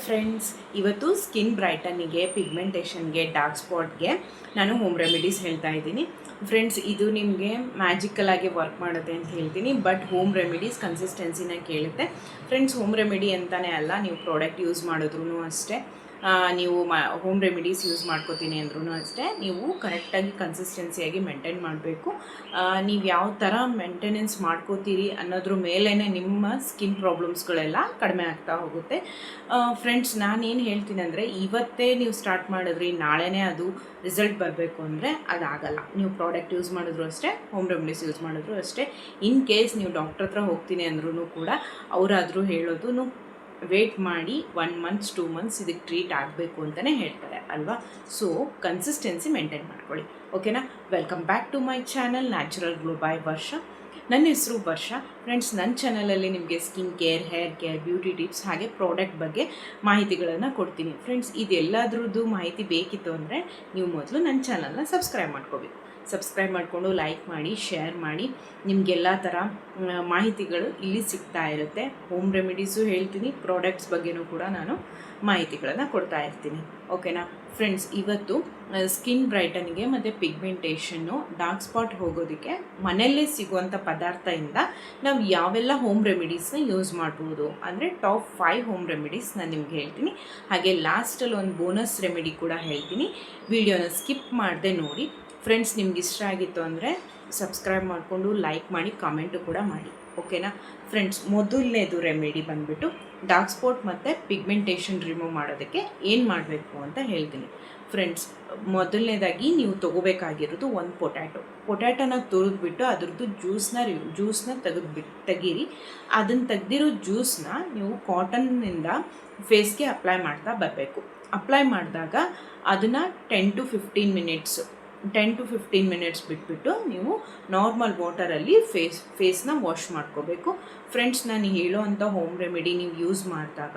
Friends, ಇವತ್ತು skin ಬ್ರೈಟನಿಗೆ, ಪಿಗ್ಮೆಂಟೇಷನ್ಗೆ, dark ಸ್ಪಾಟ್ಗೆ ನಾನು home remedies ಹೇಳ್ತಾ ಇದ್ದೀನಿ. ಫ್ರೆಂಡ್ಸ್, ಇದು ನಿಮಗೆ ಮ್ಯಾಜಿಕಲಾಗಿ ವರ್ಕ್ ಮಾಡುತ್ತೆ ಅಂತ ಹೇಳ್ತೀನಿ. ಬಟ್ ಹೋಮ್ ರೆಮಿಡೀಸ್ ಕನ್ಸಿಸ್ಟೆನ್ಸಿನ ಕೇಳುತ್ತೆ. ಫ್ರೆಂಡ್ಸ್, ಹೋಮ್ ರೆಮಿಡಿ ಅಂತಲೇ ಅಲ್ಲ, ನೀವು ಪ್ರಾಡಕ್ಟ್ ಯೂಸ್ ಮಾಡಿದ್ರೂ ಅಷ್ಟೇ, ನೀವು ಹೋಮ್ ರೆಮಿಡೀಸ್ ಯೂಸ್ ಮಾಡ್ಕೋತೀನಿ ಅಂದ್ರೂ ಅಷ್ಟೇ, ನೀವು ಕರೆಕ್ಟಾಗಿ ಕನ್ಸಿಸ್ಟೆನ್ಸಿಯಾಗಿ ಮೇಂಟೈನ್ ಮಾಡಬೇಕು. ನೀವು ಯಾವ ಥರ ಮೇಂಟೆನೆನ್ಸ್ ಮಾಡ್ಕೋತೀರಿ ಅನ್ನೋದ್ರ ಮೇಲೇ ನಿಮ್ಮ ಸ್ಕಿನ್ ಪ್ರಾಬ್ಲಮ್ಸ್ಗಳೆಲ್ಲ ಕಡಿಮೆ ಆಗ್ತಾ ಹೋಗುತ್ತೆ. ಫ್ರೆಂಡ್ಸ್, ನಾನೇನು ಹೇಳ್ತೀನಿ ಅಂದರೆ, ಇವತ್ತೇ ನೀವು ಸ್ಟಾರ್ಟ್ ಮಾಡಿದ್ರಿ ನಾಳೆನೇ ಅದು ರಿಸಲ್ಟ್ ಬರಬೇಕು ಅಂದರೆ ಅದಾಗಲ್ಲ. ನೀವು ಪ್ರಾಡಕ್ಟ್ ಯೂಸ್ ಮಾಡಿದ್ರು ಅಷ್ಟೇ, ಹೋಮ್ ರೆಮಿಡೀಸ್ ಯೂಸ್ ಮಾಡಿದ್ರು ಅಷ್ಟೇ. ಇನ್ ಕೇಸ್ ನೀವು ಡಾಕ್ಟ್ರ್ ಹತ್ರ ಹೋಗ್ತೀನಿ ಅಂದ್ರೂ ಕೂಡ ಅವರಾದರೂ ಹೇಳೋದು ವೇಟ್ ಮಾಡಿ 1 month 2 months ಇದಕ್ಕೆ ಟ್ರೀಟ್ ಆಗಬೇಕು ಅಂತಲೇ ಹೇಳ್ತಾರೆ ಅಲ್ವಾ. ಸೊ ಕನ್ಸಿಸ್ಟೆನ್ಸಿ ಮೇಂಟೈನ್ ಮಾಡ್ಕೊಳ್ಳಿ, ಓಕೆನಾ. Welcome back to my channel natural glow by Varsha. ನನ್ನ ಹೆಸರು ವರ್ಷ. ಫ್ರೆಂಡ್ಸ್, ನನ್ನ ಚಾನಲಲ್ಲಿ ನಿಮಗೆ skin care, hair care, beauty tips ಹಾಗೆ ಪ್ರಾಡಕ್ಟ್ ಬಗ್ಗೆ ಮಾಹಿತಿಗಳನ್ನು ಕೊಡ್ತೀನಿ. ಫ್ರೆಂಡ್ಸ್, ಇದೆಲ್ಲದ್ರದ್ದು ಮಾಹಿತಿ ಬೇಕಿತ್ತು ಅಂದರೆ ನೀವು ಮೊದಲು ನನ್ನ ಚಾನಲ್ನ ಸಬ್ಸ್ಕ್ರೈಬ್ ಮಾಡ್ಕೋಬೇಕು. ಸಬ್ಸ್ಕ್ರೈಬ್ ಮಾಡಿಕೊಂಡು ಲೈಕ್ ಮಾಡಿ, ಶೇರ್ ಮಾಡಿ. ನಿಮಗೆಲ್ಲ ಥರ ಮಾಹಿತಿಗಳು ಇಲ್ಲಿ ಸಿಗ್ತಾ ಇರುತ್ತೆ. ಹೋಮ್ ರೆಮಿಡೀಸು ಹೇಳ್ತೀನಿ, ಪ್ರಾಡಕ್ಟ್ಸ್ ಬಗ್ಗೆನೂ ಕೂಡ ನಾನು ಮಾಹಿತಿಗಳನ್ನು ಕೊಡ್ತಾ ಇರ್ತೀನಿ, ಓಕೆನಾ. ಫ್ರೆಂಡ್ಸ್, ಇವತ್ತು ಸ್ಕಿನ್ ಬ್ರೈಟನಿಗೆ ಮತ್ತು ಪಿಗ್ಮೆಂಟೇಷನ್ನು, ಡಾರ್ಕ್ ಸ್ಪಾಟ್ ಹೋಗೋದಕ್ಕೆ ಮನೆಯಲ್ಲೇ ಸಿಗುವಂಥ ಪದಾರ್ಥದಿಂದ ನಾವು ಯಾವೆಲ್ಲ ಹೋಮ್ ರೆಮಿಡೀಸ್ನ ಯೂಸ್ ಮಾಡ್ಬೋದು ಅಂದರೆ ಟಾಪ್ 5 ಹೋಮ್ ರೆಮಿಡೀಸ್ ನಾನು ನಿಮ್ಗೆ ಹೇಳ್ತೀನಿ. ಹಾಗೆ ಲಾಸ್ಟಲ್ಲಿ ಒಂದು ಬೋನಸ್ ರೆಮಿಡಿ ಕೂಡ ಹೇಳ್ತೀನಿ. ವಿಡಿಯೋನ ಸ್ಕಿಪ್ ಮಾಡದೆ ನೋಡಿ. ಫ್ರೆಂಡ್ಸ್, ನಿಮ್ಗೆ ಇಷ್ಟ ಆಗಿತ್ತು ಅಂದರೆ ಸಬ್ಸ್ಕ್ರೈಬ್ ಮಾಡಿಕೊಂಡು ಲೈಕ್ ಮಾಡಿ, ಕಾಮೆಂಟು ಕೂಡ ಮಾಡಿ, ಓಕೆನಾ. ಫ್ರೆಂಡ್ಸ್, ಮೊದಲನೇದು ರೆಮಿಡಿ ಬಂದುಬಿಟ್ಟು ಡಾರ್ಕ್ ಸ್ಪಾಟ್ ಮತ್ತು ಪಿಗ್ಮೆಂಟೇಷನ್ ರಿಮೂವ್ ಮಾಡೋದಕ್ಕೆ ಏನು ಮಾಡಬೇಕು ಅಂತ ಹೇಳ್ತೀನಿ. ಫ್ರೆಂಡ್ಸ್, ಮೊದಲನೇದಾಗಿ ನೀವು ತೊಗೋಬೇಕಾಗಿರೋದು ಒಂದು ಪೊಟ್ಯಾಟೋನ ತುರಿದ್ಬಿಟ್ಟು ಅದ್ರದ್ದು ಜ್ಯೂಸ್ನ ತೆಗೀರಿ. ಅದನ್ನು ತೆಗ್ದಿರೋ ಜ್ಯೂಸನ್ನ ನೀವು ಕಾಟನ್ನಿಂದ ಫೇಸ್ಗೆ ಅಪ್ಲೈ ಮಾಡ್ತಾ ಬರಬೇಕು. ಅಪ್ಲೈ ಮಾಡಿದಾಗ ಅದನ್ನು 10 to 15 ಮಿನಿಟ್ಸ್ ಬಿಟ್ಬಿಟ್ಟು ನೀವು ನಾರ್ಮಲ್ ವಾಟರಲ್ಲಿ ಫೇಸ್ನ ವಾಶ್ ಮಾಡ್ಕೋಬೇಕು. ಫ್ರೆಂಡ್ಸ್, ನಾನು ಹೇಳೋವಂಥ ಹೋಮ್ ರೆಮಿಡಿ ನೀವು ಯೂಸ್ ಮಾಡಿದಾಗ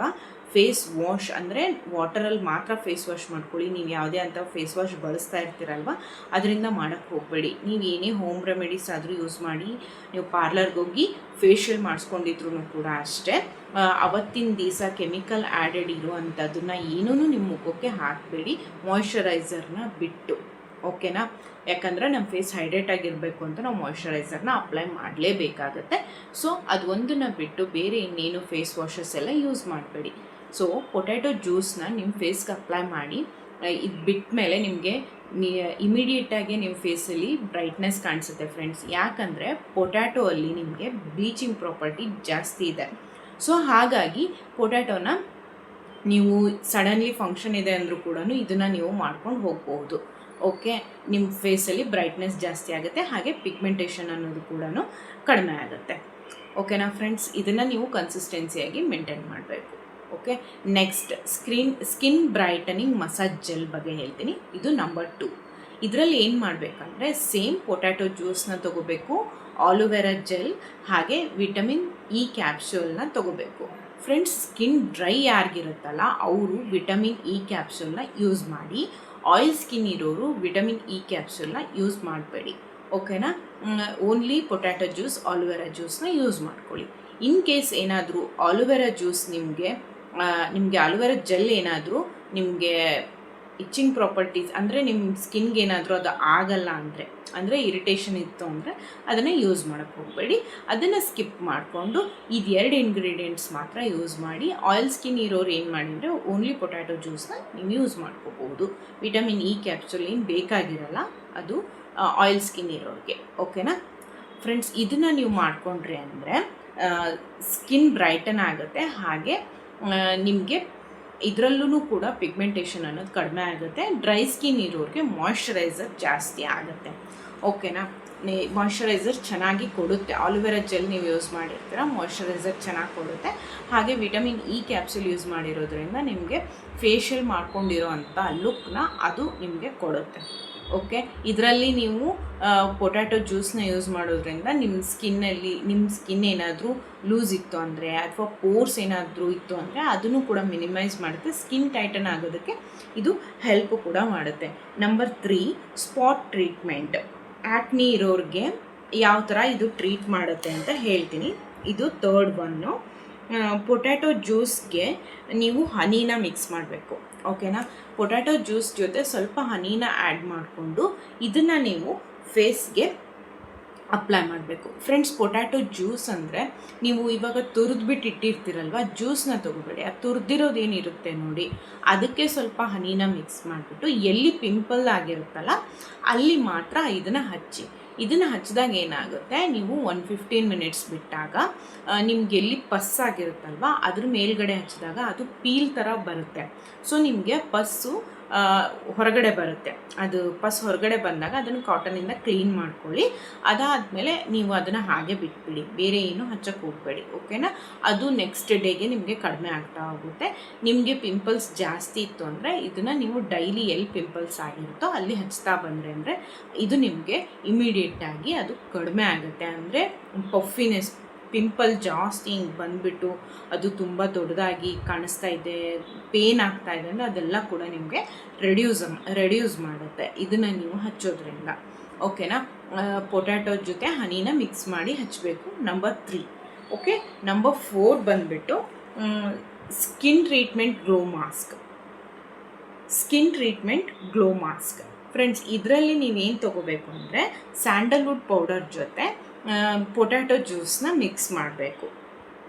ಫೇಸ್ ವಾಶ್ ಅಂದರೆ ವಾಟರಲ್ಲಿ ಮಾತ್ರ ಫೇಸ್ ವಾಶ್ ಮಾಡ್ಕೊಳ್ಳಿ. ನೀವು ಯಾವುದೇ ಅಂತ ಫೇಸ್ ವಾಶ್ ಬಳಸ್ತಾ ಇರ್ತೀರಲ್ವ, ಅದರಿಂದ ಮಾಡೋಕ್ಕೆ ಹೋಗಬೇಡಿ. ನೀವು ಏನೇ ಹೋಮ್ ರೆಮಿಡೀಸ್ ಆದರೂ ಯೂಸ್ ಮಾಡಿ, ನೀವು ಪಾರ್ಲರ್ಗೆ ಹೋಗಿ ಫೇಶಿಯಲ್ ಮಾಡಿಸ್ಕೊಂಡಿದ್ರು ಕೂಡ ಅಷ್ಟೇ, ಅವತ್ತಿನ ದಿವಸ ಕೆಮಿಕಲ್ ಆ್ಯಡೆಡ್ ಇರುವಂಥದ್ದನ್ನು ಏನೂ ನಿಮ್ಮ ಮುಖಕ್ಕೆ ಹಾಕಬೇಡಿ, ಮಾಯ್ಶ್ಚರೈಸರ್ನ ಬಿಟ್ಟು, ಓಕೆನಾ. ಯಾಕಂದರೆ ನಮ್ಮ ಫೇಸ್ ಹೈಡ್ರೇಟ್ ಆಗಿರಬೇಕು ಅಂತ ನಾವು ಮಾಯ್ಶ್ಚರೈಸರ್ನ ಅಪ್ಲೈ ಮಾಡಲೇಬೇಕಾಗತ್ತೆ. ಸೊ ಅದು ಒಂದನ್ನು ಬಿಟ್ಟು ಬೇರೆ ಇನ್ನೇನು ಫೇಸ್ ವಾಷಸ್ ಎಲ್ಲ ಯೂಸ್ ಮಾಡಬೇಡಿ. ಸೊ ಪೊಟ್ಯಾಟೊ ಜ್ಯೂಸನ್ನ ನಿಮ್ಮ ಫೇಸ್ಗೆ ಅಪ್ಲೈ ಮಾಡಿ. ಇದು ಬಿಟ್ಟ ಮೇಲೆ ನಿಮಗೆ ಇಮಿಡಿಯೇಟಾಗಿ ನಿಮ್ಮ ಫೇಸಲ್ಲಿ ಬ್ರೈಟ್ನೆಸ್ ಕಾಣಿಸುತ್ತೆ. ಫ್ರೆಂಡ್ಸ್, ಯಾಕಂದರೆ ಪೊಟ್ಯಾಟೊ ಅಲ್ಲಿ ನಿಮಗೆ ಬ್ಲೀಚಿಂಗ್ ಪ್ರಾಪರ್ಟಿ ಜಾಸ್ತಿ ಇದೆ. ಸೊ ಹಾಗಾಗಿ ಪೊಟ್ಯಾಟೋನ ನೀವು ಸಡನ್ಲಿ ಫಂಕ್ಷನ್ ಇದೆ ಅಂದರೂ ಕೂಡ ಇದನ್ನು ನೀವು ಮಾಡ್ಕೊಂಡು ಹೋಗ್ಬೋದು, ಓಕೆ. ನಿಮ್ಮ ಫೇಸಲ್ಲಿ ಬ್ರೈಟ್ನೆಸ್ ಜಾಸ್ತಿ ಆಗುತ್ತೆ, ಹಾಗೆ ಪಿಗ್ಮೆಂಟೇಷನ್ ಅನ್ನೋದು ಕೂಡ ಕಡಿಮೆ ಆಗುತ್ತೆ, ಓಕೆನಾ. ಫ್ರೆಂಡ್ಸ್, ಇದನ್ನು ನೀವು ಕನ್ಸಿಸ್ಟೆನ್ಸಿಯಾಗಿ ಮೇಂಟೈನ್ ಮಾಡಬೇಕು, okay. Next, skin brightening massage gel ಬಗ್ಗೆ ಹೇಳ್ತೀನಿ. ಇದು ನಂಬರ್ 2. ಇದರಲ್ಲಿ ಏನು ಮಾಡಬೇಕಂದ್ರೆ ಸೇಮ್ ಪೊಟ್ಯಾಟೊ ಜ್ಯೂಸನ್ನ ತೊಗೋಬೇಕು, ಆಲೋವೆರಾ ಜೆಲ್ ಹಾಗೆ ವಿಟಮಿನ್ ಇ ಕ್ಯಾಪ್ಸೂಲ್ನ ತೊಗೋಬೇಕು. ಫ್ರೆಂಡ್ಸ್, ಸ್ಕಿನ್ ಡ್ರೈ ಯಾರಿಗಿರುತ್ತಲ್ಲ ಅವರು ವಿಟಮಿನ್ ಇ ಕ್ಯಾಪ್ಸೂಲ್ನ ಯೂಸ್ ಮಾಡಿ. ಆಯಿಲ್ ಸ್ಕಿನ್ ಇರೋರು ವಿಟಮಿನ್ ಇ ಕ್ಯಾಪ್ಸೂಲ್ನ ಯೂಸ್ ಮಾಡಬೇಡಿ, ಓಕೆನಾ. ಓನ್ಲಿ ಪೊಟ್ಯಾಟೊ ಜ್ಯೂಸ್, ಆಲೋವೆರಾ ಜ್ಯೂಸ್ನ ಯೂಸ್ ಮಾಡ್ಕೊಳ್ಳಿ. ಇನ್ ಕೇಸ್ ಏನಾದರೂ ಆಲೋವೆರಾ ಜ್ಯೂಸ್ ನಿಮಗೆ ಆಲೋವೆರಾ ಜೆಲ್ ಏನಾದರೂ ನಿಮಗೆ ಇಚ್ಚಿಂಗ್ ಪ್ರಾಪರ್ಟೀಸ್ ಅಂದರೆ ನಿಮ್ಮ ಸ್ಕಿನ್ಗೆ ಏನಾದರೂ ಅದು ಆಗಲ್ಲ ಅಂದರೆ ಇರಿಟೇಷನ್ ಇತ್ತು ಅಂದರೆ ಅದನ್ನು ಯೂಸ್ ಮಾಡೋಕ್ಕೆ ಹೋಗಬೇಡಿ. ಅದನ್ನು ಸ್ಕಿಪ್ ಮಾಡಿಕೊಂಡು ಇದು 2 ಇಂಗ್ರೀಡಿಯೆಂಟ್ಸ್ ಮಾತ್ರ ಯೂಸ್ ಮಾಡಿ. ಆಯಿಲ್ ಸ್ಕಿನ್ ಇರೋರು ಏನು ಮಾಡಿ ಅಂದರೆ ಓನ್ಲಿ ಪೊಟ್ಯಾಟೊ ಜ್ಯೂಸನ್ನ ನೀವು ಯೂಸ್ ಮಾಡ್ಕೋಬೋದು. ವಿಟಮಿನ್ ಇ ಕ್ಯಾಪ್ಸೂಲ್ ಏನು ಬೇಕಾಗಿರಲ್ಲ, ಅದು ಆಯಿಲ್ ಸ್ಕಿನ್ ಇರೋರಿಗೆ, ಓಕೆನಾ. ಫ್ರೆಂಡ್ಸ್, ಇದನ್ನು ನೀವು ಮಾಡಿಕೊಂಡ್ರಿ ಅಂದರೆ ಸ್ಕಿನ್ ಬ್ರೈಟನ್ ಆಗುತ್ತೆ, ಹಾಗೆ ನಿಮಗೆ ಇದರಲ್ಲೂ ಕೂಡ ಪಿಗ್ಮೆಂಟೇಷನ್ ಅನ್ನೋದು ಕಡಿಮೆ ಆಗುತ್ತೆ. ಡ್ರೈ ಸ್ಕಿನ್ ಇರೋರಿಗೆ ಮಾಯ್ಶ್ಚರೈಸರ್ ಜಾಸ್ತಿ ಆಗುತ್ತೆ, ಓಕೆನಾ. ಮಾಯ್ಶ್ಚರೈಸರ್ ಚೆನ್ನಾಗಿ ಕೊಡುತ್ತೆ. ಆಲೋವೆರಾ ಜೆಲ್ ನೀವು ಯೂಸ್ ಮಾಡಿರ್ತೀರ, ಮಾಯ್ಶ್ಚರೈಸರ್ ಚೆನ್ನಾಗಿ ಕೊಡುತ್ತೆ. ಹಾಗೆ ವಿಟಮಿನ್ ಇ ಕ್ಯಾಪ್ಸೂಲ್ ಯೂಸ್ ಮಾಡಿರೋದ್ರಿಂದ ನಿಮಗೆ ಫೇಶಿಯಲ್ ಮಾಡ್ಕೊಂಡಿರೋ ಅಂಥ ಲುಕ್ನ ಅದು ನಿಮಗೆ ಕೊಡುತ್ತೆ, ಓಕೆ. ಇದರಲ್ಲಿ ನೀವು ಪೊಟ್ಯಾಟೊ ಜ್ಯೂಸನ್ನ ಯೂಸ್ ಮಾಡೋದ್ರಿಂದ ನಿಮ್ಮ ಸ್ಕಿನ್ ಏನಾದರೂ ಲೂಸ್ ಇತ್ತು ಅಂದರೆ ಅಥವಾ ಪೋರ್ಸ್ ಏನಾದರೂ ಇತ್ತು ಅಂದರೆ ಅದನ್ನು ಕೂಡ ಮಿನಿಮೈಸ್ ಮಾಡುತ್ತೆ. ಸ್ಕಿನ್ ಟೈಟನ್ ಆಗೋದಕ್ಕೆ ಇದು ಹೆಲ್ಪ್ ಕೂಡ ಮಾಡುತ್ತೆ. Number 3, spot treatment. ಆ್ಯಕ್ನಿ ಇರೋರಿಗೆ ಯಾವ ಥರ ಇದು ಟ್ರೀಟ್ ಮಾಡುತ್ತೆ ಅಂತ ಹೇಳ್ತೀನಿ. ಇದು 3rd ಒನ್ನು. ಪೊಟ್ಯಾಟೊ ಜ್ಯೂಸ್ಗೆ ನೀವು ಹನಿನ ಮಿಕ್ಸ್ ಮಾಡಬೇಕು. ಓಕೆನಾ? ಪೊಟ್ಯಾಟೊ ಜ್ಯೂಸ್ ಜೊತೆ ಸ್ವಲ್ಪ ಹನಿನ ಆ್ಯಡ್ ಮಾಡಿಕೊಂಡು ಇದನ್ನು ನೀವು ಫೇಸ್ಗೆ ಅಪ್ಲೈ ಮಾಡಬೇಕು. ಫ್ರೆಂಡ್ಸ್, ಪೊಟ್ಯಾಟೊ ಜ್ಯೂಸ್ ಅಂದರೆ ನೀವು ಇವಾಗ ತುರಿದ್ಬಿಟ್ಟು ಇಟ್ಟಿರ್ತೀರಲ್ವ, ಜ್ಯೂಸನ್ನ ತೊಗೋಬೇಡಿ. ಆ ತುರಿದಿರೋದೇನಿರುತ್ತೆ ನೋಡಿ, ಅದಕ್ಕೆ ಸ್ವಲ್ಪ ಹನಿನ ಮಿಕ್ಸ್ ಮಾಡಿಬಿಟ್ಟು ಎಲ್ಲಿ ಪಿಂಪಲ್ ಆಗಿರುತ್ತಲ್ಲ ಅಲ್ಲಿ ಮಾತ್ರ ಇದನ್ನು ಹಚ್ಚಿ. ಇದನ್ನು ಹಚ್ಚಿದಾಗ ಏನಾಗುತ್ತೆ, ನೀವು 15 ಮಿನಿಟ್ಸ್ ಬಿಟ್ಟಾಗ ನಿಮ್ಗೆ ಎಲ್ಲಿ ಪಸ್ ಆಗಿರುತ್ತಲ್ವ ಅದ್ರ ಮೇಲ್ಗಡೆ ಹಚ್ಚಿದಾಗ ಅದು ಪೀಲ್ ಥರ ಬರುತ್ತೆ. ಸೊ ನಿಮಗೆ ಪಸ್ಸು ಹೊರಗಡೆ ಬರುತ್ತೆ. ಅದು ಪಸ್ ಹೊರಗಡೆ ಬಂದಾಗ ಅದನ್ನು ಕಾಟನಿಂದ ಕ್ಲೀನ್ ಮಾಡ್ಕೊಳ್ಳಿ. ಅದಾದಮೇಲೆ ನೀವು ಅದನ್ನು ಹಾಗೆ ಬಿಟ್ಬಿಡಿ, ಬೇರೆ ಏನು ಹಚ್ಚಕ್ಕೆ ಹೋಗಬೇಡಿ. ಓಕೆನಾ? ಅದು ನೆಕ್ಸ್ಟ್ ಡೇಗೆ ನಿಮಗೆ ಕಡಿಮೆ ಆಗ್ತಾ ಹೋಗುತ್ತೆ. ನಿಮಗೆ ಪಿಂಪಲ್ಸ್ ಜಾಸ್ತಿ ಇತ್ತು ಅಂದರೆ ಇದನ್ನು ನೀವು ಡೈಲಿ ಎಲ್ಲಿ ಪಿಂಪಲ್ಸ್ ಆಗಿರುತ್ತೋ ಅಲ್ಲಿ ಹಚ್ತಾ ಬಂದರೆ ಅಂದರೆ ಇದು ನಿಮಗೆ ಇಮಿಡಿಯೇಟಾಗಿ ಅದು ಕಡಿಮೆ ಆಗುತ್ತೆ. ಅಂದರೆ ಪಫಿನೆಸ್, ಪಿಂಪಲ್ ಜಾಸ್ತಿ ಹಿಂಗೆ ಬಂದುಬಿಟ್ಟು ಅದು ತುಂಬ ದೊಡ್ಡದಾಗಿ ಕಾಣಿಸ್ತಾ ಇದೆ, ಪೇನ್ ಆಗ್ತಾ ಇದೆ ಅಂದರೆ ಅದೆಲ್ಲ ಕೂಡ ನಿಮಗೆ ರೆಡ್ಯೂಸ್ ಮಾಡುತ್ತೆ ಇದನ್ನು ನೀವು ಹಚ್ಚೋದ್ರಿಂದ. ಓಕೆನಾ? ಪೊಟ್ಯಾಟೊ ಜೊತೆ ಹನಿನ ಮಿಕ್ಸ್ ಮಾಡಿ ಹಚ್ಚಬೇಕು. ನಂಬರ್ 3. ಓಕೆ, ನಂಬರ್ 4 ಬಂದುಬಿಟ್ಟು skin treatment glow mask. Friends, ಇದರಲ್ಲಿ ನೀವೇನು ತೊಗೋಬೇಕು ಅಂದರೆ ಸ್ಯಾಂಡಲ್ವುಡ್ ಪೌಡರ್ ಜೊತೆ ಪೊಟ್ಯಾಟೊ ಜ್ಯೂಸನ್ನ ಮಿಕ್ಸ್ ಮಾಡಬೇಕು.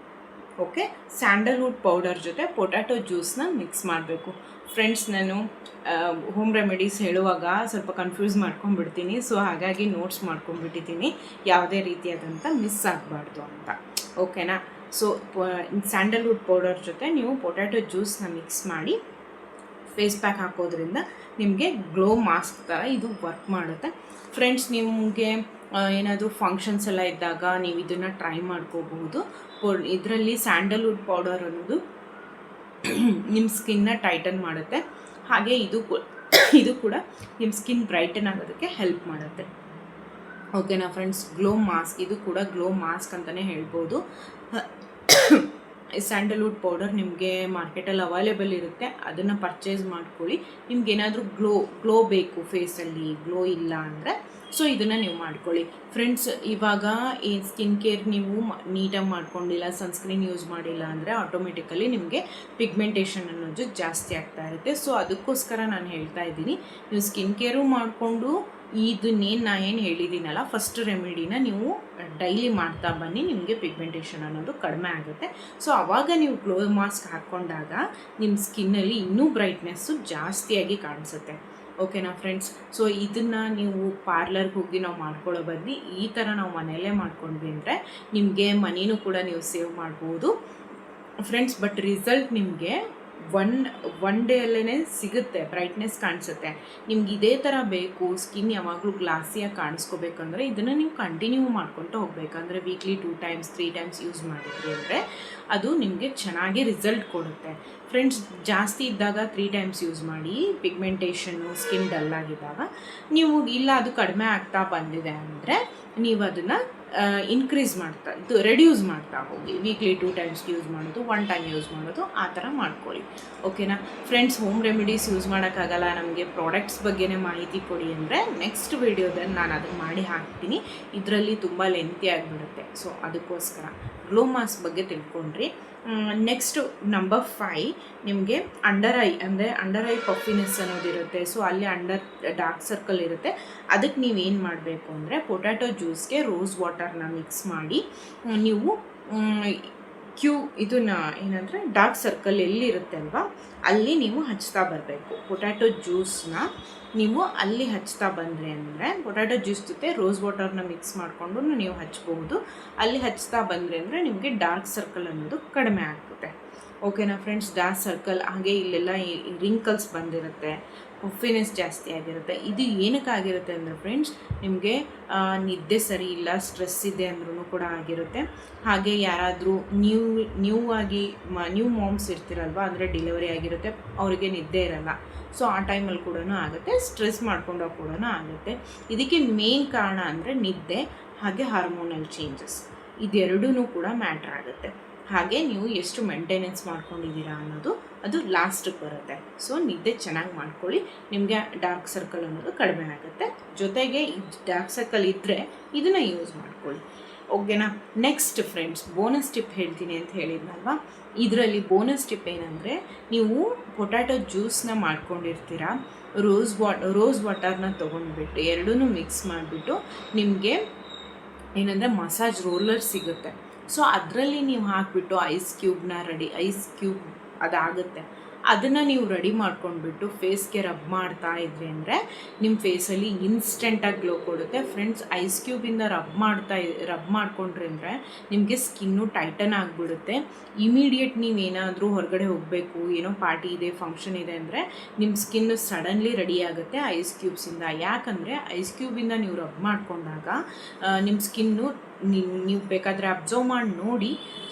ಓಕೆ, ಸ್ಯಾಂಡಲ್ವುಡ್ ಪೌಡರ್ ಜೊತೆ ಪೊಟ್ಯಾಟೊ ಜ್ಯೂಸನ್ನ ಮಿಕ್ಸ್ ಮಾಡಬೇಕು. ಫ್ರೆಂಡ್ಸ್, ನಾನು ಹೋಮ್ ರೆಮಿಡೀಸ್ ಹೇಳುವಾಗ ಸ್ವಲ್ಪ ಕನ್ಫ್ಯೂಸ್ ಮಾಡ್ಕೊಂಡ್ಬಿಡ್ತೀನಿ. ಸೊ ಹಾಗಾಗಿ ನೋಟ್ಸ್ ಮಾಡ್ಕೊಂಡ್ಬಿಟ್ಟಿದ್ದೀನಿ, ಯಾವುದೇ ರೀತಿಯಾದಂಥ ಮಿಸ್ ಆಗಬಾರ್ದು ಅಂತ. ಓಕೆನಾ? ಸೊ ಸ್ಯಾಂಡಲ್ವುಡ್ ಪೌಡರ್ ಜೊತೆ ನೀವು ಪೊಟ್ಯಾಟೊ ಜ್ಯೂಸನ್ನ ಮಿಕ್ಸ್ ಮಾಡಿ ಫೇಸ್ ಪ್ಯಾಕ್ ಹಾಕೋದ್ರಿಂದ ನಿಮಗೆ ಗ್ಲೋ ಮಾಸ್ಕ್ ಥರ ಇದು ವರ್ಕ್ ಮಾಡುತ್ತೆ. ಫ್ರೆಂಡ್ಸ್, ನಿಮಗೆ ಏನಾದರೂ ಫಂಕ್ಷನ್ಸ್ ಎಲ್ಲ ಇದ್ದಾಗ ನೀವು ಇದನ್ನು ಟ್ರೈ ಮಾಡ್ಕೋಬಹುದು. ಇದರಲ್ಲಿ ಸ್ಯಾಂಡಲ್ವುಡ್ ಪೌಡರ್ ಅನ್ನೋದು ನಿಮ್ಮ ಸ್ಕಿನ್ನ ಟೈಟನ್ ಮಾಡುತ್ತೆ. ಹಾಗೆ ಇದು ಕೂಡ ನಿಮ್ಮ ಸ್ಕಿನ್ ಬ್ರೈಟನ್ ಆಗೋದಕ್ಕೆ ಹೆಲ್ಪ್ ಮಾಡುತ್ತೆ. ಓಕೆನಾ ಫ್ರೆಂಡ್ಸ್? ಗ್ಲೋ ಮಾಸ್ಕ್, ಇದು ಕೂಡ ಗ್ಲೋ ಮಾಸ್ಕ್ ಅಂತಲೇ ಹೇಳ್ಬೋದು. ಸ್ಯಾಂಡಲ್ವುಡ್ ಪೌಡರ್ ನಿಮಗೆ ಮಾರ್ಕೆಟಲ್ಲಿ ಅವೈಲೇಬಲ್ ಇರುತ್ತೆ, ಅದನ್ನು ಪರ್ಚೇಸ್ ಮಾಡ್ಕೊಳ್ಳಿ. ನಿಮ್ಗೇನಾದರೂ ಗ್ಲೋ ಬೇಕು, ಫೇಸಲ್ಲಿ ಗ್ಲೋ ಇಲ್ಲ ಅಂದರೆ ಸೊ ಇದನ್ನು ನೀವು ಮಾಡ್ಕೊಳ್ಳಿ. ಫ್ರೆಂಡ್ಸ್, ಇವಾಗ ಈ ಸ್ಕಿನ್ ಕೇರ್ ನೀವು ನೀಟಾಗಿ ಮಾಡ್ಕೊಂಡಿಲ್ಲ, ಸನ್ಸ್ಕ್ರೀನ್ ಯೂಸ್ ಮಾಡಿಲ್ಲ ಅಂದರೆ ಆಟೋಮೆಟಿಕಲಿ ನಿಮಗೆ ಪಿಗ್ಮೆಂಟೇಷನ್ ಅನ್ನೋದು ಜಾಸ್ತಿ ಆಗ್ತಾ ಇರುತ್ತೆ. ಸೊ ಅದಕ್ಕೋಸ್ಕರ ನಾನು ಹೇಳ್ತಾ ಇದ್ದೀನಿ, ನೀವು ಸ್ಕಿನ್ ಕೇರು ಮಾಡಿಕೊಂಡು ನಾನು ಏನು ಹೇಳಿದ್ದೀನಲ್ಲ ಫಸ್ಟ್ ರೆಮಿಡಿನ ನೀವು ಡೈಲಿ ಮಾಡ್ತಾ ಬನ್ನಿ, ನಿಮಗೆ ಪಿಗ್ಮೆಂಟೇಷನ್ ಅನ್ನೋದು ಕಡಿಮೆ ಆಗುತ್ತೆ. ಸೊ ಆವಾಗ ನೀವು ಗ್ಲೋ ಮಾಸ್ಕ್ ಹಾಕ್ಕೊಂಡಾಗ ನಿಮ್ಮ ಸ್ಕಿನ್ನಲ್ಲಿ ಇನ್ನೂ ಬ್ರೈಟ್ನೆಸ್ಸು ಜಾಸ್ತಿಯಾಗಿ ಕಾಣಿಸುತ್ತೆ. ಓಕೆನಾ ಫ್ರೆಂಡ್ಸ್? ಸೊ ಇದನ್ನು ನೀವು ಪಾರ್ಲರ್ಗೆ ಹೋಗಿ ನಾವು ಮಾಡ್ಕೊಳ್ಳೋ ಬದಲು ಈ ಥರ ನಾವು ಮನೆಯಲ್ಲೇ ಮಾಡ್ಕೊಂಡ್ವಿ ಅಂದರೆ ನಿಮಗೆ ಮನಿನೂ ಕೂಡ ನೀವು ಸೇವ್ ಮಾಡ್ಬೋದು ಫ್ರೆಂಡ್ಸ್. ಬಟ್ ರಿಸಲ್ಟ್ ನಿಮಗೆ ಒನ್ ಡೇಯಲ್ಲೇ ಸಿಗುತ್ತೆ, ಬ್ರೈಟ್ನೆಸ್ ಕಾಣಿಸುತ್ತೆ. ನಿಮ್ಗೆ ಇದೇ ಥರ ಬೇಕು, ಸ್ಕಿನ್ ಯಾವಾಗಲೂ ಗ್ಲಾಸಿಯಾಗಿ ಕಾಣಿಸ್ಕೋಬೇಕಂದ್ರೆ ಇದನ್ನು ನೀವು ಕಂಟಿನ್ಯೂ ಮಾಡ್ಕೊತ ಹೋಗ್ಬೇಕಂದ್ರೆ ವೀಕ್ಲಿ 2 ಟೈಮ್ಸ್ 3 ಟೈಮ್ಸ್ ಯೂಸ್ ಮಾಡಿದ್ರಿ ಅಂದರೆ ಅದು ನಿಮಗೆ ಚೆನ್ನಾಗಿ ರಿಸಲ್ಟ್ ಕೊಡುತ್ತೆ. ಫ್ರೆಂಡ್ಸ್, ಜಾಸ್ತಿ ಇದ್ದಾಗ 3 ಟೈಮ್ಸ್ ಯೂಸ್ ಮಾಡಿ. ಪಿಗ್ಮೆಂಟೇಷನ್ನು, ಸ್ಕಿನ್ ಡಲ್ ಆಗಿದ್ದಾಗ ನೀವು ಇಲ್ಲ ಅದು ಕಡಿಮೆ ಆಗ್ತಾ ಬಂದಿದೆ ಅಂದರೆ ನೀವು ಅದನ್ನು ರೆಡ್ಯೂಸ್ ಮಾಡ್ತಾ ಹೋಗಿ. ವೀಕ್ಲಿ 2 ಟೈಮ್ಸ್ ಯೂಸ್ ಮಾಡೋದು, 1 ಟೈಮ್ ಯೂಸ್ ಮಾಡೋದು, ಆ ಥರ ಮಾಡ್ಕೊಳ್ಳಿ. ಓಕೆನಾ ಫ್ರೆಂಡ್ಸ್? ಹೋಮ್ ರೆಮಿಡೀಸ್ ಯೂಸ್ ಮಾಡೋಕ್ಕಾಗಲ್ಲ, ನಮಗೆ ಪ್ರಾಡಕ್ಟ್ಸ್ ಬಗ್ಗೆನೇ ಮಾಹಿತಿ ಕೊಡಿ ಅಂದರೆ ನೆಕ್ಸ್ಟ್ ವೀಡಿಯೋದಲ್ಲಿ ನಾನು ಅದನ್ನು ಮಾಡಿ ಹಾಕ್ತೀನಿ. ಇದರಲ್ಲಿ ತುಂಬ ಲೆಂತಿ ಆಗಿಬಿಡುತ್ತೆ. ಸೊ ಅದಕ್ಕೋಸ್ಕರ ಗ್ಲೋ ಮಾಸ್ಕ್ ಬಗ್ಗೆ ತಿಳ್ಕೊಂಡ್ರಿ. ನೆಕ್ಸ್ಟು ನಂಬರ್ 5 ನಿಮಗೆ ಅಂಡರ್ ಐ ಪಫಿನೆಸ್ ಅನ್ನೋದಿರುತ್ತೆ. ಸೊ ಅಲ್ಲಿ ಡಾರ್ಕ್ ಸರ್ಕಲ್ ಇರುತ್ತೆ. ಅದಕ್ಕೆ ನೀವೇನು ಮಾಡಬೇಕು ಅಂದರೆ ಪೊಟ್ಯಾಟೊ ಜ್ಯೂಸ್ಗೆ ರೋಸ್ ವಾಟರ್ನ ಮಿಕ್ಸ್ ಮಾಡಿ ನೀವು ಇದನ್ನು ಏನಂದರೆ ಡಾರ್ಕ್ ಸರ್ಕಲ್ ಎಲ್ಲಿರುತ್ತೆ ಅಲ್ವಾ ಅಲ್ಲಿ ನೀವು ಹಚ್ತಾ ಬರಬೇಕು. ಪೊಟ್ಯಾಟೊ ಜ್ಯೂಸನ್ನ ನೀವು ಅಲ್ಲಿ ಹಚ್ತಾ ಬಂದರೆ ಅಂದರೆ ಪೊಟ್ಯಾಟೊ ಜ್ಯೂಸ್ ಜೊತೆ ರೋಸ್ ವಾಟರ್ನ ಮಿಕ್ಸ್ ಮಾಡಿಕೊಂಡು ನೀವು ಹಚ್ಬೋದು. ಅಲ್ಲಿ ಹಚ್ತಾ ಬಂದರೆ ಅಂದರೆ ನಿಮಗೆ ಡಾರ್ಕ್ ಸರ್ಕಲ್ ಅನ್ನೋದು ಕಡಿಮೆ ಆಗುತ್ತೆ. ಓಕೆನಾ ಫ್ರೆಂಡ್ಸ್? ಡಾರ್ಕ್ ಸರ್ಕಲ್, ಹಾಗೆ ಇಲ್ಲೆಲ್ಲ ರಿಂಕಲ್ಸ್ ಬಂದಿರುತ್ತೆ, ಪಫಿನೆಸ್ ಜಾಸ್ತಿ ಆಗಿರುತ್ತೆ. ಇದು ಏನಕ್ಕಾಗಿರುತ್ತೆ ಅಂದರೆ ಫ್ರೆಂಡ್ಸ್, ನಿಮಗೆ ನಿದ್ದೆ ಸರಿ ಇಲ್ಲ, ಸ್ಟ್ರೆಸ್ ಇದೆ ಅಂದ್ರೂ ಕೂಡ ಆಗಿರುತ್ತೆ. ಹಾಗೆ ಯಾರಾದರೂ ನ್ಯೂ ಮಾಮ್ಸ್ ಇರ್ತಿರಲ್ವ, ಅಂದರೆ ಡೆಲಿವರಿ ಆಗಿರುತ್ತೆ, ಅವರಿಗೆ ನಿದ್ದೆ ಇರಲ್ಲ. ಸೊ ಆ ಟೈಮಲ್ಲಿ ಕೂಡ ಆಗುತ್ತೆ, ಸ್ಟ್ರೆಸ್ ಮಾಡ್ಕೊಂಡಾಗ ಕೂಡ ಆಗುತ್ತೆ. ಇದಕ್ಕೆ ಮೇನ್ ಕಾರಣ ಅಂದರೆ ನಿದ್ದೆ, ಹಾಗೆ ಹಾರ್ಮೋನಲ್ ಚೇಂಜಸ್, ಇದೆರಡೂ ಕೂಡ ಮ್ಯಾಟ್ರ್ ಆಗುತ್ತೆ. ಹಾಗೆ ನೀವು ಎಷ್ಟು ಮೇಂಟೆನೆನ್ಸ್ ಮಾಡ್ಕೊಂಡಿದ್ದೀರಾ ಅನ್ನೋದು ಅದು ಲಾಸ್ಟಿಗೆ ಬರುತ್ತೆ. ಸೊ ನಿದ್ದೆ ಚೆನ್ನಾಗಿ ಮಾಡ್ಕೊಳ್ಳಿ, ನಿಮಗೆ ಡಾರ್ಕ್ ಸರ್ಕಲ್ ಅನ್ನೋದು ಕಡಿಮೆ ಆಗುತ್ತೆ. ಜೊತೆಗೆ ಡಾರ್ಕ್ ಸರ್ಕಲ್ ಇದ್ದರೆ ಇದನ್ನು ಯೂಸ್ ಮಾಡ್ಕೊಳ್ಳಿ. ಓಕೆನಾ. ನೆಕ್ಸ್ಟ್ ಫ್ರೆಂಡ್ಸ್, ಬೋನಸ್ ಟಿಪ್ ಹೇಳ್ತೀನಿ ಅಂತ ಹೇಳಿದ್ನಲ್ವ, ಇದರಲ್ಲಿ ಬೋನಸ್ ಟಿಪ್ ಏನಂದರೆ, ನೀವು ಪೊಟ್ಯಾಟೊ ಜ್ಯೂಸನ್ನ ಮಾಡ್ಕೊಂಡಿರ್ತೀರ, ರೋಸ್ ವಾಟರ್ನ ತೊಗೊಂಡ್ಬಿಟ್ಟು ಎರಡೂ ಮಿಕ್ಸ್ ಮಾಡಿಬಿಟ್ಟು ನಿಮಗೆ ಏನಂದರೆ ಮಸಾಜ್ ರೋಲರ್ ಸಿಗುತ್ತೆ. ಸೊ ಅದರಲ್ಲಿ ನೀವು ಹಾಕಿಬಿಟ್ಟು ಐಸ್ ಕ್ಯೂಬ್ ಅದಾಗುತ್ತೆ, ಅದನ್ನು ನೀವು ರೆಡಿ ಮಾಡ್ಕೊಂಡ್ಬಿಟ್ಟು ಫೇಸ್ಗೆ ರಬ್ ಮಾಡ್ತಾ ಇದ್ರಿ ಅಂದರೆ ನಿಮ್ಮ ಫೇಸಲ್ಲಿ ಇನ್ಸ್ಟೆಂಟಾಗಿ ಗ್ಲೋ ಕೊಡುತ್ತೆ ಫ್ರೆಂಡ್ಸ್. ಐಸ್ ಕ್ಯೂಬಿಂದ ರಬ್ ಮಾಡ್ಕೊಂಡ್ರಿ ಅಂದರೆ ನಿಮಗೆ ಸ್ಕಿನ್ನು ಟೈಟನ್ ಆಗಿಬಿಡುತ್ತೆ. ಇಮಿಡಿಯೇಟ್ ನೀವೇನಾದರೂ ಹೊರಗಡೆ ಹೋಗಬೇಕು, ಏನೋ ಪಾರ್ಟಿ ಇದೆ, ಫಂಕ್ಷನ್ ಇದೆ ಅಂದರೆ ನಿಮ್ಮ ಸ್ಕಿನ್ನು ಸಡನ್ಲಿ ರೆಡಿ ಆಗುತ್ತೆ ಐಸ್ ಕ್ಯೂಬ್ಸಿಂದ. ಯಾಕಂದರೆ ಐಸ್ ಕ್ಯೂಬಿಂದ ನೀವು ರಬ್ ಮಾಡ್ಕೊಂಡಾಗ ನಿಮ್ಮ ಸ್ಕಿನ್ನು ನೀವು ಬೇಕಾದರೆ ಅಬ್ಸರ್ವ್ ಮಾಡಿ ನೋಡಿ,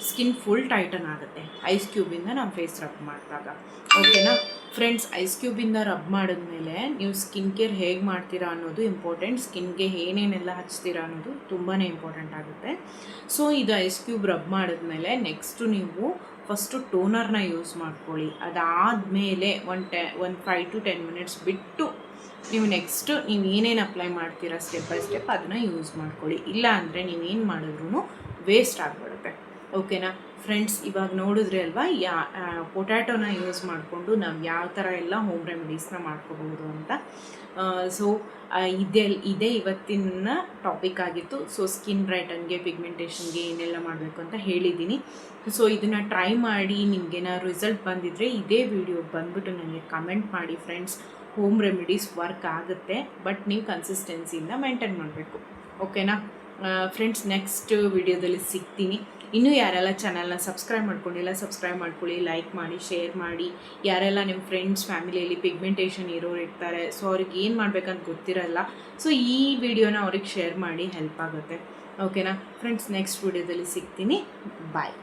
ಸ್ಕಿನ್ ಫುಲ್ ಟೈಟನ್ ಆಗುತ್ತೆ ಐಸ್ ಕ್ಯೂಬಿಂದ ನಾವು ಫೇಸ್ ರಬ್ ಮಾಡಿದಾಗ. ಓಕೆನಾ ಫ್ರೆಂಡ್ಸ್, ಐಸ್ ಕ್ಯೂಬಿಂದ ರಬ್ ಮಾಡಿದ್ಮೇಲೆ ನೀವು ಸ್ಕಿನ್ ಕೇರ್ ಹೇಗೆ ಮಾಡ್ತೀರಾ ಅನ್ನೋದು ಇಂಪಾರ್ಟೆಂಟ್. ಸ್ಕಿನ್ಗೆ ಏನೇನೆಲ್ಲ ಹಚ್ತೀರಾ ಅನ್ನೋದು ತುಂಬಾ ಇಂಪಾರ್ಟೆಂಟ್ ಆಗುತ್ತೆ. ಸೊ ಇದು ಐಸ್ ಕ್ಯೂಬ್ ರಬ್ ಮಾಡಿದ್ಮೇಲೆ ನೆಕ್ಸ್ಟು ನೀವು ಫಸ್ಟು ಟೋನರ್ನ ಯೂಸ್ ಮಾಡ್ಕೊಳ್ಳಿ. ಅದಾದಮೇಲೆ ಒಂದು 5 to 10 ಮಿನಿಟ್ಸ್ ಬಿಟ್ಟು ನೀವು ನೆಕ್ಸ್ಟು ನೀವು ಏನೇನು ಅಪ್ಲೈ ಮಾಡ್ತೀರಾ ಸ್ಟೆಪ್ ಬೈ ಸ್ಟೆಪ್ ಅದನ್ನು ಯೂಸ್ ಮಾಡ್ಕೊಳ್ಳಿ. ಇಲ್ಲ ಅಂದರೆ ನೀವೇನು ಮಾಡಿದ್ರೂ ವೇಸ್ಟ್ ಆಗಿಬಿಡುತ್ತೆ. ಓಕೆನಾ ಫ್ರೆಂಡ್ಸ್, ಇವಾಗ ನೋಡಿದ್ರಿ ಅಲ್ವಾ ಪೊಟ್ಯಾಟೋನ ಯೂಸ್ ಮಾಡಿಕೊಂಡು ನಾವು ಯಾವ ಥರ ಎಲ್ಲ ಹೋಮ್ ರೆಮಿಡೀಸ್ನ ಮಾಡ್ಕೋಬೋದು ಅಂತ. ಸೊ ಇದೇ ಇವತ್ತಿನ ಟಾಪಿಕ್ ಆಗಿತ್ತು. ಸೊ ಸ್ಕಿನ್ ಬ್ರೈಟನ್ಗೆ, ಪಿಗ್ಮೆಂಟೇಷನ್ಗೆ ಏನೆಲ್ಲ ಮಾಡಬೇಕು ಅಂತ ಹೇಳಿದ್ದೀನಿ. ಸೊ ಇದನ್ನು ಟ್ರೈ ಮಾಡಿ ನಿಮಗೇನಾದ್ರು ರಿಸಲ್ಟ್ ಬಂದಿದ್ದರೆ ಇದೇ ವಿಡಿಯೋ ಬಂದುಬಿಟ್ಟು ನನಗೆ ಕಮೆಂಟ್ ಮಾಡಿ ಫ್ರೆಂಡ್ಸ್. ಹೋಮ್ ರೆಮಿಡೀಸ್ ವರ್ಕ್ ಆಗುತ್ತೆ, ಬಟ್ ನೀವು ಕನ್ಸಿಸ್ಟೆನ್ಸಿಯಿಂದ ಮೇಂಟೈನ್ ಮಾಡಬೇಕು. ಓಕೆನಾ ಫ್ರೆಂಡ್ಸ್, ನೆಕ್ಸ್ಟ್ ವಿಡಿಯೋದಲ್ಲಿ ಸಿಗ್ತೀನಿ. ಇನ್ನೂ ಯಾರೆಲ್ಲ ಚಾನಲ್ನ ಸಬ್ಸ್ಕ್ರೈಬ್ ಮಾಡ್ಕೊಂಡಿಲ್ಲ ಸಬ್ಸ್ಕ್ರೈಬ್ ಮಾಡ್ಕೊಳ್ಳಿ, ಲೈಕ್ ಮಾಡಿ, ಶೇರ್ ಮಾಡಿ. ಯಾರೆಲ್ಲ ನಿಮ್ಮ ಫ್ರೆಂಡ್ಸ್ ಫ್ಯಾಮಿಲಿಯಲ್ಲಿ ಪಿಗ್ಮೆಂಟೇಷನ್ ಇರೋರು ಇರ್ತಾರೆ, ಸೊ ಅವ್ರಿಗೆ ಏನು ಮಾಡಬೇಕಂತ ಗೊತ್ತಿರಲ್ಲ, ಸೊ ಈ ವಿಡಿಯೋನ ಅವ್ರಿಗೆ ಶೇರ್ ಮಾಡಿ, ಹೆಲ್ಪ್ ಆಗುತ್ತೆ. ಓಕೆನಾ ಫ್ರೆಂಡ್ಸ್, ನೆಕ್ಸ್ಟ್ ವಿಡಿಯೋದಲ್ಲಿ ಸಿಗ್ತೀನಿ. ಬಾಯ್.